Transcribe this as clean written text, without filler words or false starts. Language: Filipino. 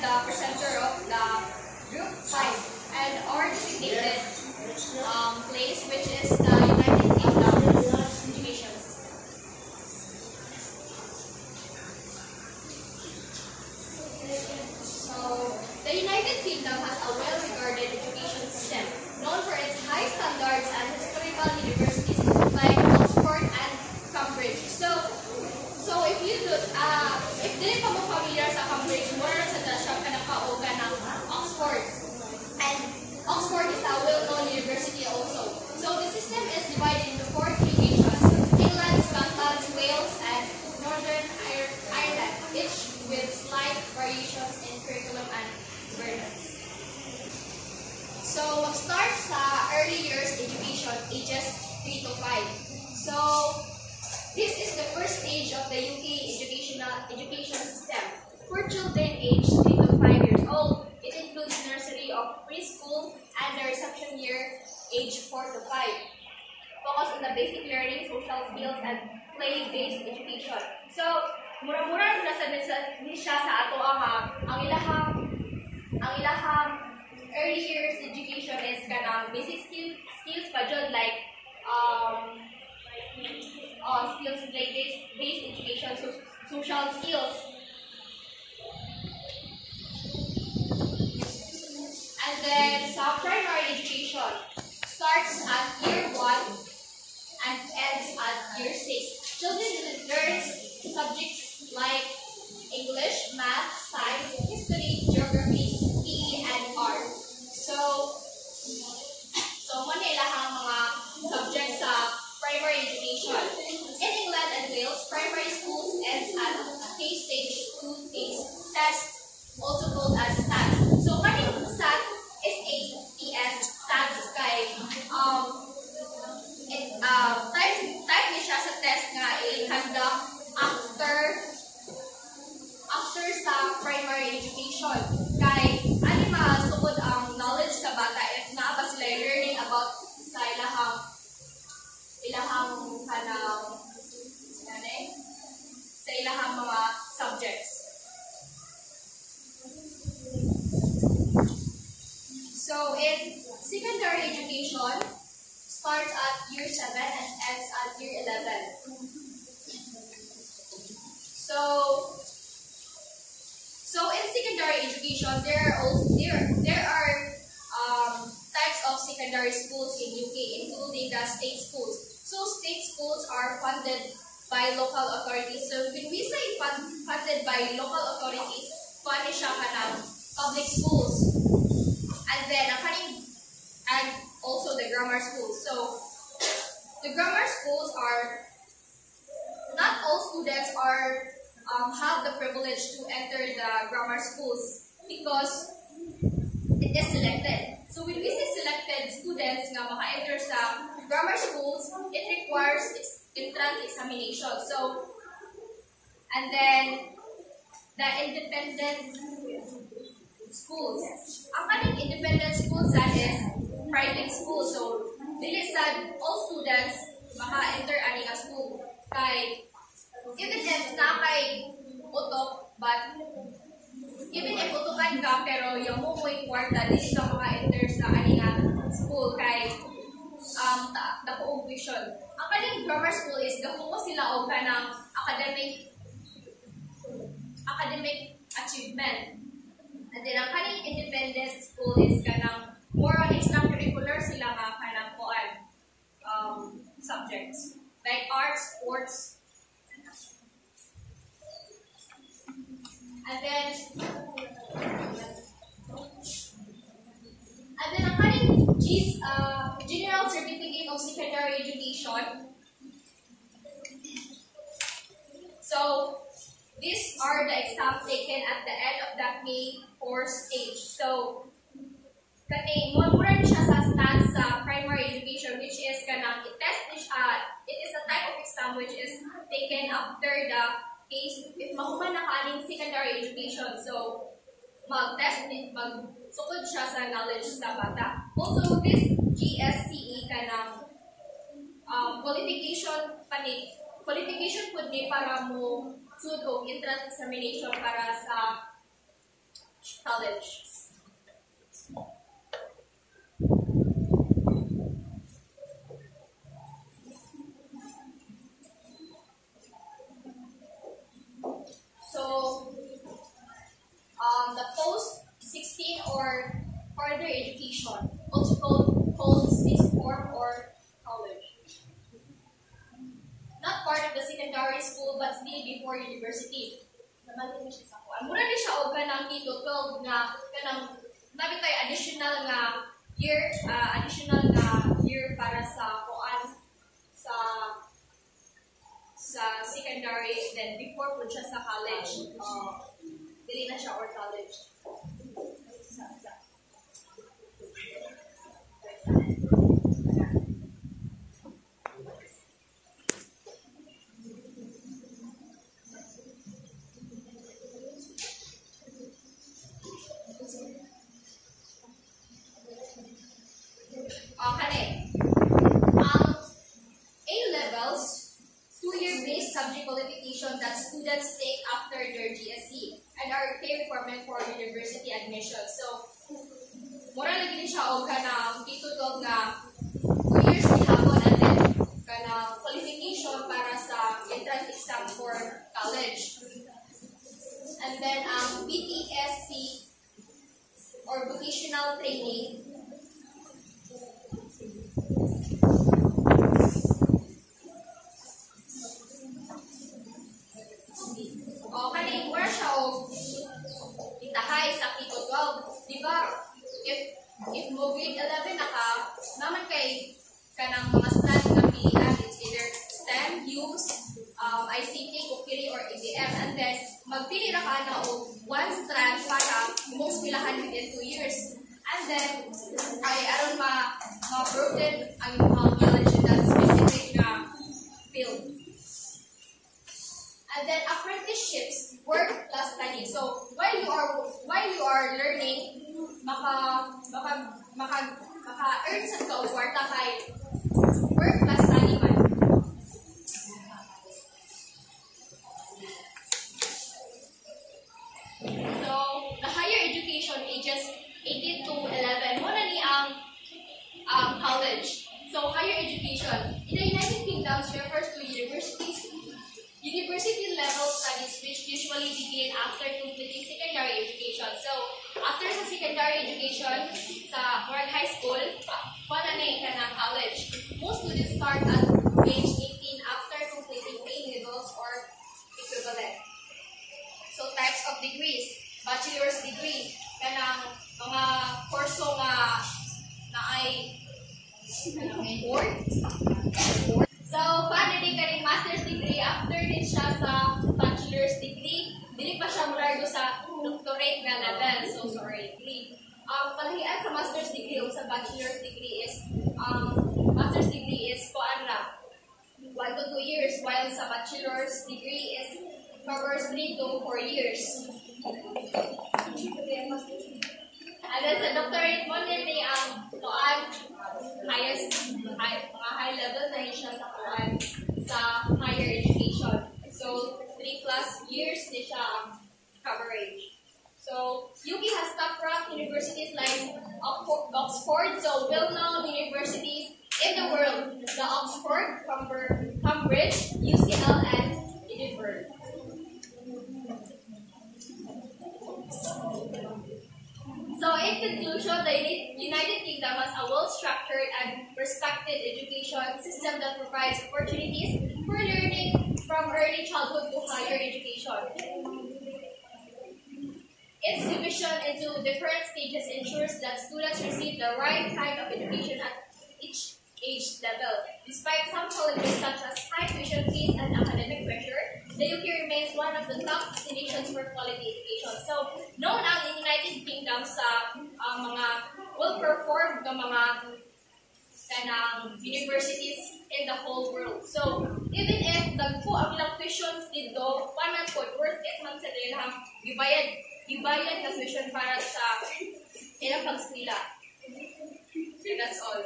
the presenter of the Group 5 and our designated place, which is the United Kingdom education system. So, the United Kingdom has a well-regarded education system, known for its high standards and historical universities like Oxford and Cambridge. So if you do, if dili pa mo familiar sa Cambridge, more sa siya ka nakauga ng Oxford. And Oxford is a well-known university also. So the system is divided into 4 key nations: England, Scotland, Wales, and Northern Ireland, each with slight variations in curriculum and governance. So mag-start sa early years education, ages 3 to 5. So this is the first stage of the UK education system. For children aged 3 to 5 years old, it includes nursery of preschool and the reception year age 4 to 5. Focus on the basic learning, social skills, and play-based education. So, mura-mura na siya sa ato ang ilahang early years education is kanang basic skills pa jud like skills like based education, social skills. And then sa primary education starts at year 1 and ends at year 6. Children learn subjects like English, math, science, history, geography, PE, and art. So muna ilahang mga subjects sa primary education. In England and Wales, primary schools ends at K-stage 2 test, also called as SATs. So kaning SAT is SATs, SATs kay type ni siya sa test nga i-conduct after sa primary education. Kay ani masukod ang knowledge sa bata if naa ba sila learning about sa ilahang mga subjects. So in secondary education starts at year 7 and ends at year 11. So in secondary education there are types of secondary schools in UK, including the state schools. So state schools are funded by local authorities. So when we say funded by local authorities, funded siya ka ng public schools. And then and also the grammar schools. So the grammar schools are not all students have the privilege to enter the grammar schools because it is selected. So when we say selected students nga maka-enter sa grammar schools, it requires entrance examination. So, and then the independent schools. Ang kaning independent schools that is private schools. So, dili sad all students maka-enter ani nga school. Kay even if na kay utok, but even if utukan ka pero yung mo mo'y kwarta, dili ka maka-enter sa ani nga school kay dapo tuition. Ang kaning grammar school is gafocus sila og kanang academic achievement. And then ang kaning independent school is kanang more on extracurricular sila nga kanang subjects like arts, sports. And then ang kaning General Certificate of Secondary Education. So these are the exams taken at the end of the K4 stage. So kani mura ni siya sa stats sa primary education, which is kanang it is a type of exam which is taken after the case if mahuman na kaning secondary education. So magsukod siya sa knowledge sa bata. Also this GSCE kanang qualification pud ni para mo sud og entrance examination para sa college. So, the post-16 or further education, also called post-sixth form or college. Not part of the secondary school, but still before university. Naman din siya sa kuan. Mura ni siya og kanang K-12 nga kanang nabi tay additional year para sa kuan sa secondary, then before po siya sa college. Dili na siya or college. Okay. A-levels, 2-year based subject qualification that students take after their GSC and are a requirement for university admission. So, mura lagi siya og kanang K-12 nga 2 years gihapon and then kanang qualification para sa entrance exam for college. And then BTSC or vocational training. Kaning wala siya o itahay sa K-12. Diba, if mo grade 11 naman kay kanang mga study na pilihan, it's either STEM, HUGS, ICT, Kukiri, or ADM. And then, magpili na ka na o one strand para most pilahan within 2 years. And then, aron ma-broaden ang knowledge in that specific field. And then apprenticeships, work plus study. So while you are learning, maka earn sa ka og kwarta kay work plus study man. So the higher education ages 18 to 11 mo na ni ang college. So higher education in the United Kingdom refers to university level studies which usually begin after completing secondary education. So, after sa secondary education, sa high school, pananay ka ng college. Most students start at age 18 after completing A-levels or equivalent. So, types of degrees. Bachelor's degree, kanang mga kurso na ay board. So, paano din ka rin master's degree after din siya sa bachelor's degree? Dili pa siya mula sa doctorate na level. So, sorry, degree. Palahian sa master's degree o sa bachelor's degree is, master's degree is 1 to 2 years, while sa bachelor's degree is covers 3 to 4 years. And then sa doctorate mo din ni high level na siya sa higher education. So 3+ years ni siya coverage. So UP has top ranked universities like Oxford, so well-known universities in the world, the Oxford, Cambridge, UCL, and Edinburgh. So, in conclusion, the United Kingdom has a well-structured and respected education system that provides opportunities for learning from early childhood to higher education. Its division into different stages ensures that students receive the right kind of education at each age level. Despite some challenges such as high tuition fees and academic pressure, the UK remains one of the top destinations for quality education. So, known ang United Kingdom sa mga well-performed na mga universities in the whole world. So, even if nagpo ang ilang tuitions dito, paano po, worth it man sa nilang gibayad na tuition para sa ilang pagskwila. So, that's all.